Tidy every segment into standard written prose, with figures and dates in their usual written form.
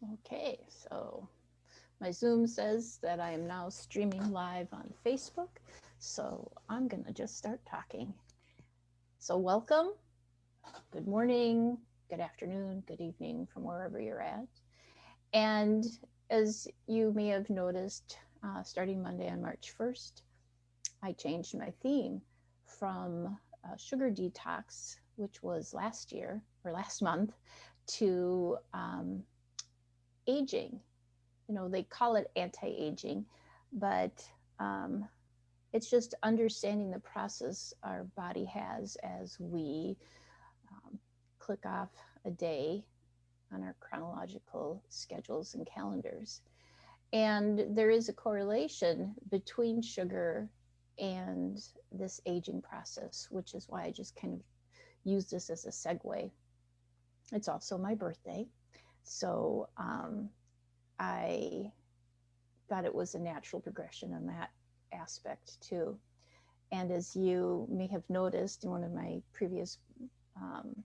Okay, so my Zoom says that I am now streaming live on Facebook, so I'm going to just start talking. So, welcome. Good morning, good afternoon, good evening from wherever you're at. And as you may have noticed, starting Monday on March 1st, I changed my theme from sugar detox, which was last year or last month, to aging. They call it anti-aging, but um, it's just understanding the process our body has as we click off a day on our chronological schedules and calendars. And there is a correlation between sugar and this aging process, which is why I just kind of use this as a segue. It's also my birthday. So I thought it was a natural progression in that aspect too. And as you may have noticed in one of my previous um,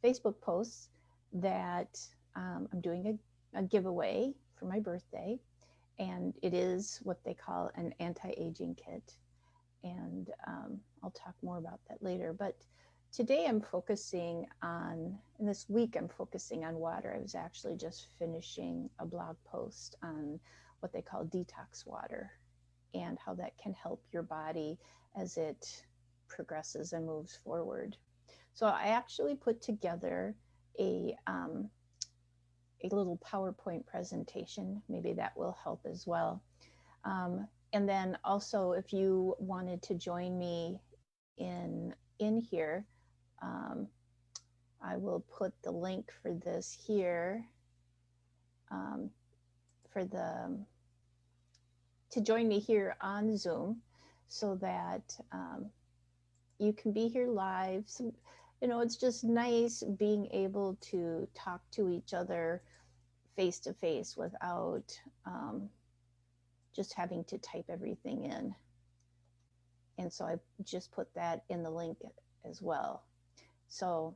Facebook posts, that I'm doing a giveaway for my birthday, and it is what they call an anti-aging kit. And I'll talk more about that later. But today I'm focusing on, and this week I'm focusing on water. I was actually just finishing a blog post on what they call detox water and how that can help your body as it progresses and moves forward. So I actually put together a little PowerPoint presentation. Maybe that will help as well. And then also, if you wanted to join me in here, um, I will put the link for this here um, for the to join me here on Zoom, so that you can be here live. So, it's just nice being able to talk to each other face to face without just having to type everything in. And so I just put that in the link as well. So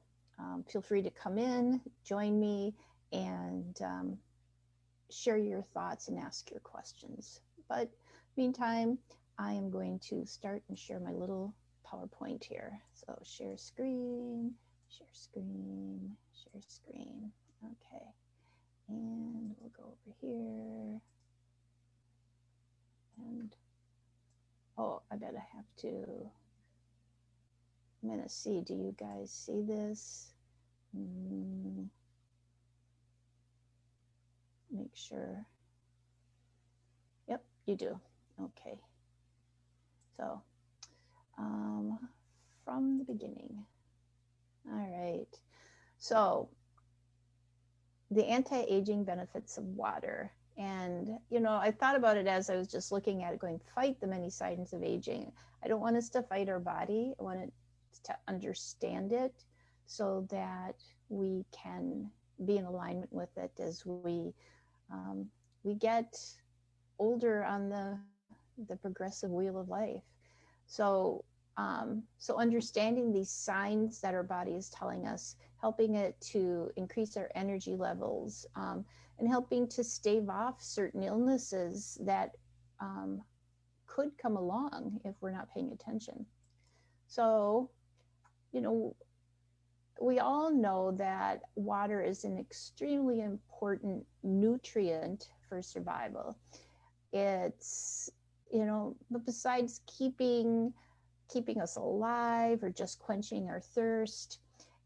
feel free to come in, join me, and share your thoughts and ask your questions. But meantime, I am going to start and share my little PowerPoint here. So share screen, share screen, share screen. Okay. And we'll go over here. And, oh, I bet I have to, I'm going to see, do you guys see this? Make sure. Yep, you do. Okay. So, from the beginning. All right. So, the anti-aging benefits of water. And, I thought about it as I was just looking at it, going, fight the many signs of aging. I don't want us to fight our body. I want it to understand it so that we can be in alignment with it as we get older on the progressive wheel of life. So so understanding these signs that our body is telling us, helping it to increase our energy levels, and helping to stave off certain illnesses that could come along if we're not paying attention. So, we all know that water is an extremely important nutrient for survival. It's, but besides keeping us alive or just quenching our thirst,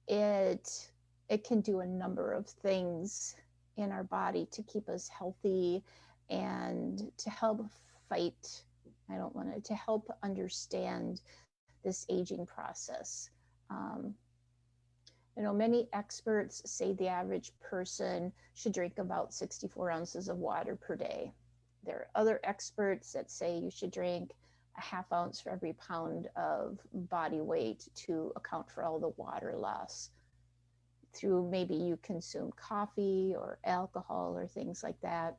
it it can do a number of things in our body to keep us healthy and to help fight. I don't want to help understand this aging process. Um, many experts say the average person should drink about 64 ounces of water per day. There are other experts that say you should drink a half ounce for every pound of body weight to account for all the water loss through maybe you consume coffee or alcohol or things like that.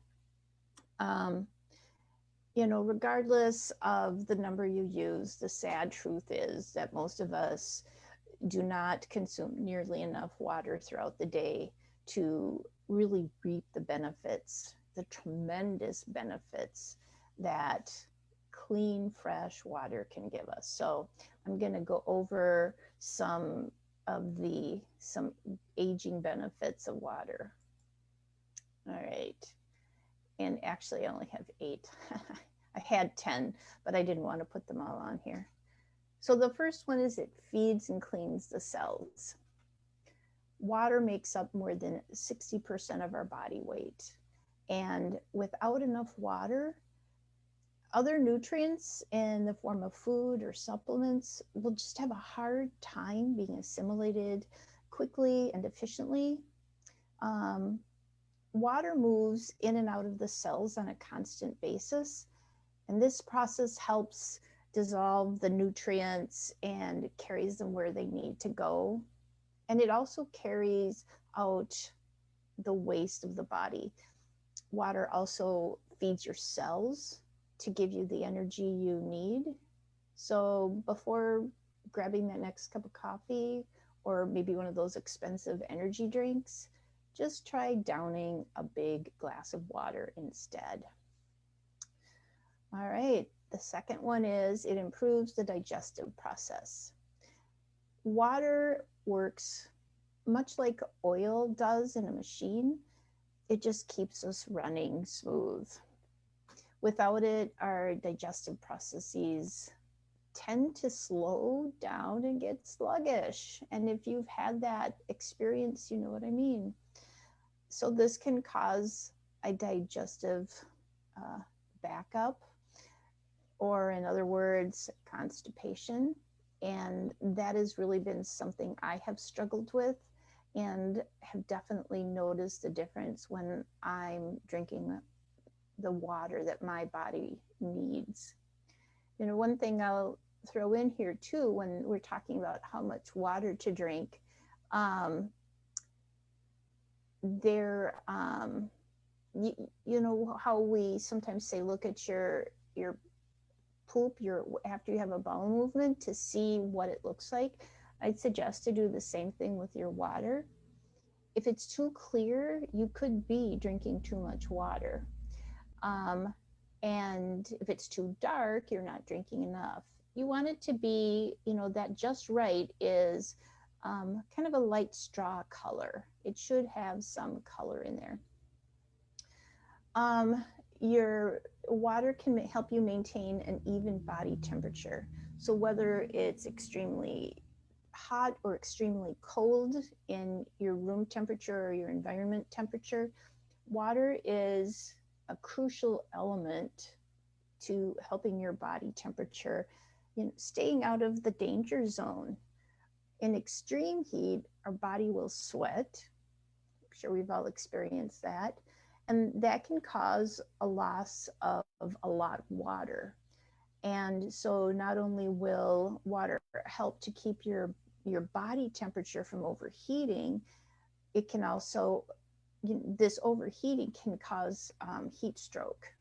Um, regardless of the number you use, the sad truth is that most of us do not consume nearly enough water throughout the day to really reap the benefits, the tremendous benefits that clean, fresh water can give us. So I'm going to go over some aging benefits of water. All right. And actually, I only have 8. I had 10, but I didn't want to put them all on here. So the first one is it feeds and cleans the cells. Water makes up more than 60% of our body weight. And without enough water, other nutrients in the form of food or supplements will just have a hard time being assimilated quickly and efficiently. Water moves in and out of the cells on a constant basis, and this process helps dissolve the nutrients and carries them where they need to go. And it also carries out the waste of the body. Water also feeds your cells to give you the energy you need. So before grabbing that next cup of coffee or maybe one of those expensive energy drinks, just try downing a big glass of water instead. All right, the second one is it improves the digestive process. Water works much like oil does in a machine. It just keeps us running smooth. Without it, our digestive processes tend to slow down and get sluggish. And if you've had that experience, you know what I mean. So this can cause a digestive backup, or in other words, constipation. And that has really been something I have struggled with and have definitely noticed the difference when I'm drinking the water that my body needs. You know, one thing I'll throw in here too, when we're talking about how much water to drink, you know how we sometimes say, look at your poop after you have a bowel movement to see what it looks like. I'd suggest to do the same thing with your water. If it's too clear, you could be drinking too much water. And if it's too dark, you're not drinking enough. You want it to be, you know, that just right is kind of a light straw color. It should have some color in there. Your water can help you maintain an even body temperature. So whether it's extremely hot or extremely cold in your room temperature or your environment temperature, water is a crucial element to helping your body temperature, you know, staying out of the danger zone. In extreme heat, our body will sweat. I'm sure we've all experienced that. And that can cause a loss of a lot of water. And so not only will water help to keep your body temperature from overheating, it can also, this overheating can cause heat stroke.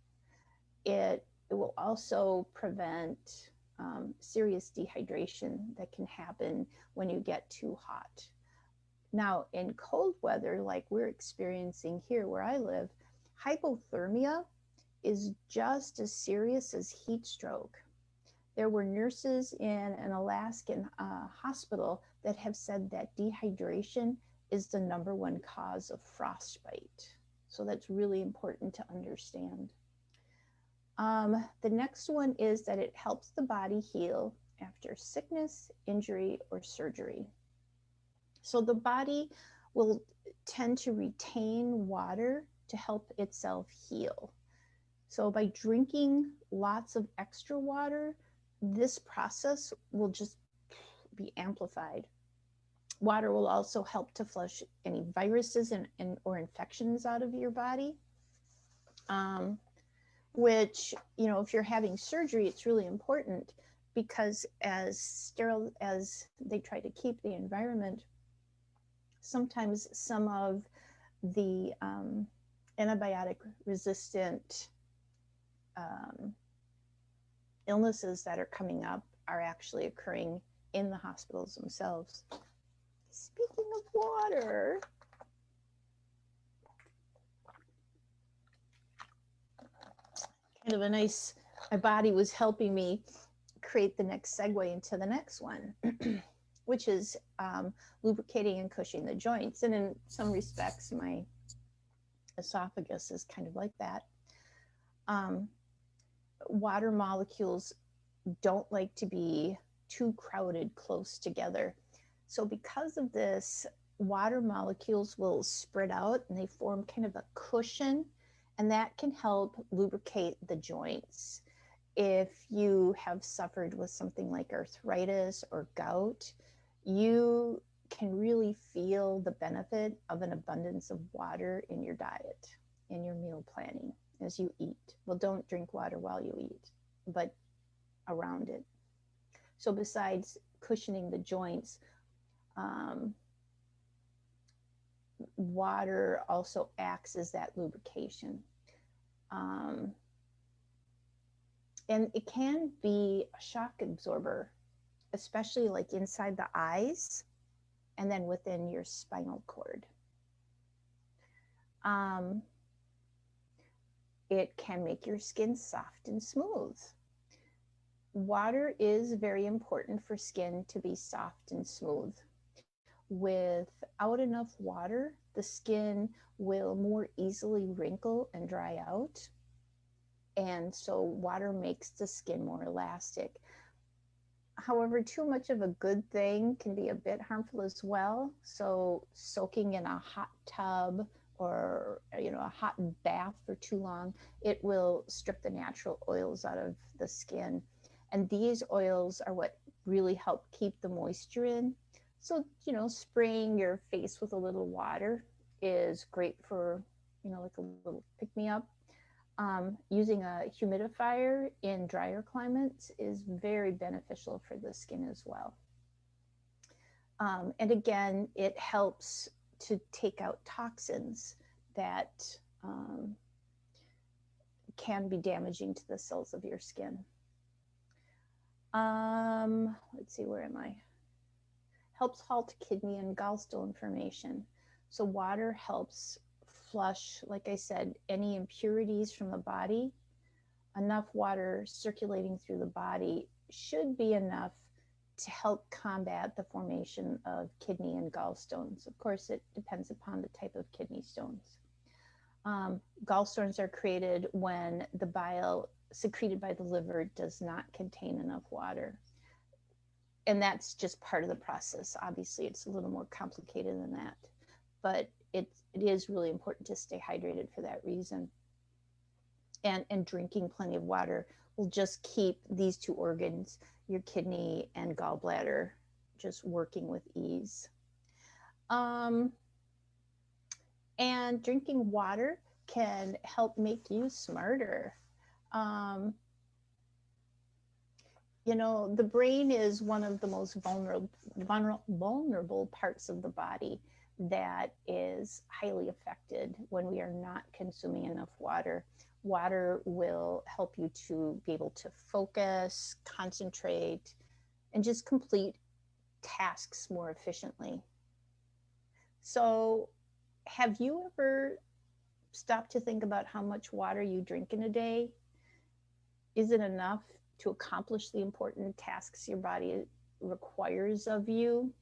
It will also prevent serious dehydration that can happen when you get too hot. Now, in cold weather, like we're experiencing here where I live, hypothermia is just as serious as heat stroke. There were nurses in an Alaskan hospital that have said that dehydration is the #1 cause of frostbite. So that's really important to understand. The next one is that it helps the body heal after sickness, injury, or surgery. So the body will tend to retain water to help itself heal. So by drinking lots of extra water, this process will just be amplified. Water will also help to flush any viruses or infections out of your body, which, you know, if you're having surgery, it's really important because as sterile as they try to keep the environment, sometimes some of the antibiotic resistant illnesses that are coming up are actually occurring in the hospitals themselves. Speaking of water, kind of a nice, my body was helping me create the next segue into the next one, which is lubricating and cushioning the joints. And in some respects, my esophagus is kind of like that. Um, Water molecules don't like to be too crowded close together. So, because of this, water molecules will spread out and they form kind of a cushion, and that can help lubricate the joints. If you have suffered with something like arthritis or gout, you can really feel the benefit of an abundance of water in your diet, in your meal planning as you eat. Well, don't drink water while you eat, but around it. So, besides cushioning the joints, water also acts as that lubrication. Um, and it can be a shock absorber, especially like inside the eyes and then within your spinal cord. It can make your skin soft and smooth. Water is very important for skin to be soft and smooth. Without enough water, the skin will more easily wrinkle and dry out. And so water makes the skin more elastic. However, too much of a good thing can be a bit harmful as well. So soaking in a hot tub or a hot bath for too long, it will strip the natural oils out of the skin. And these oils are what really help keep the moisture in. So, spraying your face with a little water is great for, like a little pick-me-up. Using a humidifier in drier climates is very beneficial for the skin as well. And again, it helps to take out toxins that can be damaging to the cells of your skin. Let's see, where am I? Helps halt kidney and gallstone formation. So water helps flush, like I said, any impurities from the body. Enough water circulating through the body should be enough to help combat the formation of kidney and gallstones. Of course, it depends upon the type of kidney stones. Gallstones are created when the bile secreted by the liver does not contain enough water. And that's just part of the process. Obviously, it's a little more complicated than that. But it is really important to stay hydrated for that reason. And drinking plenty of water will just keep these two organs, your kidney and gallbladder, just working with ease. And drinking water can help make you smarter. The brain is one of the most vulnerable parts of the body that is highly affected when we are not consuming enough water. Water will help you to be able to focus, concentrate, and just complete tasks more efficiently. So, have you ever stopped to think about how much water you drink in a day? Is it enough to accomplish the important tasks your body requires of you,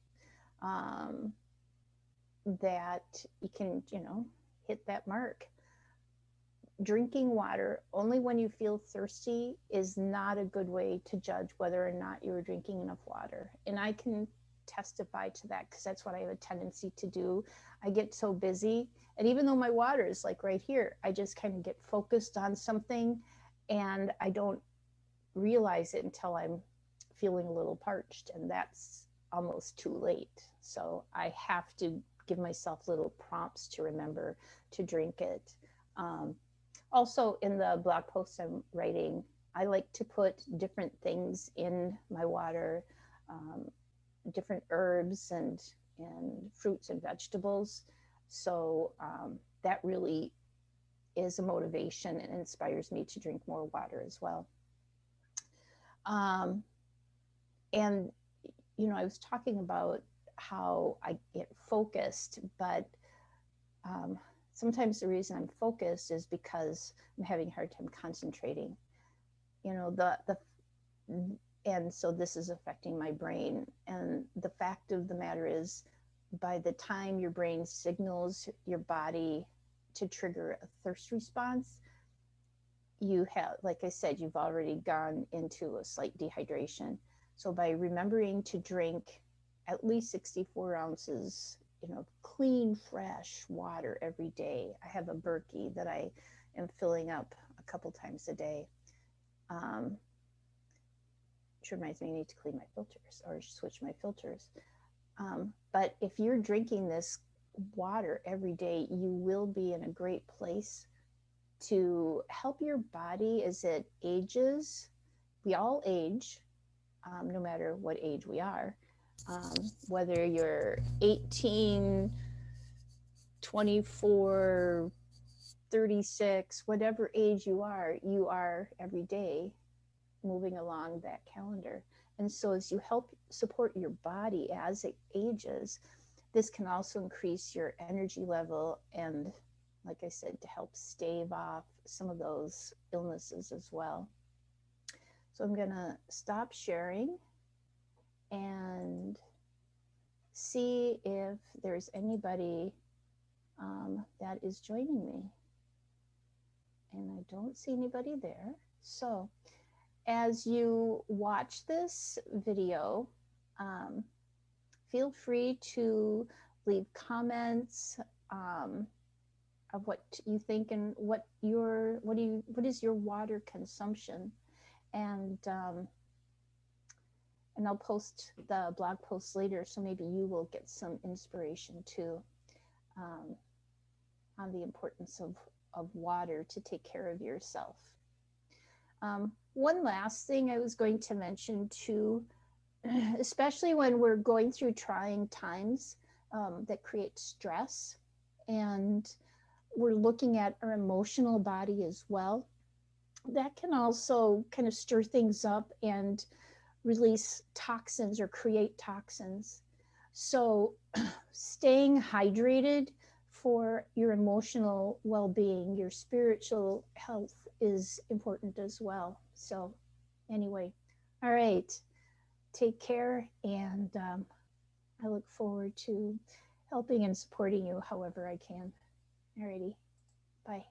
that you can, hit that mark? Drinking water only when you feel thirsty is not a good way to judge whether or not you're drinking enough water. And I can testify to that because that's what I have a tendency to do. I get so busy, and even though my water is like right here, I just kind of get focused on something and I don't realize it until I'm feeling a little parched, and that's almost too late. So I have to give myself little prompts to remember to drink it. Also, in the blog posts I'm writing, I like to put different things in my water, different herbs and fruits and vegetables. So that really is a motivation and inspires me to drink more water as well. And, I was talking about how I get focused, but sometimes the reason I'm focused is because I'm having a hard time concentrating. You know, and so this is affecting my brain. And the fact of the matter is, by the time your brain signals your body to trigger a thirst response, you have, like I said, you've already gone into a slight dehydration. So by remembering to drink at least 64 ounces, clean, fresh water every day. I have a Berkey that I am filling up a couple times a day. Which reminds me, I need to clean my filters or switch my filters. But if you're drinking this water every day, you will be in a great place to help your body as it ages. We all age, no matter what age we are. Whether you're 18, 24, 36, whatever age you are every day moving along that calendar. And so as you help support your body as it ages, this can also increase your energy level and, like I said, to help stave off some of those illnesses as well. So I'm going to stop sharing and see if there's anybody that is joining me. And I don't see anybody there. So as you watch this video, feel free to leave comments of what you think and what is your water consumption, and I'll post the blog post later, so maybe you will get some inspiration too on the importance of water to take care of yourself. One last thing I was going to mention too, especially when we're going through trying times that create stress, and we're looking at our emotional body as well, that can also kind of stir things up and release toxins or create toxins. So staying hydrated for your emotional well-being, your spiritual health is important as well. So anyway, all right, take care, and I look forward to helping and supporting you however I can. Alrighty, bye.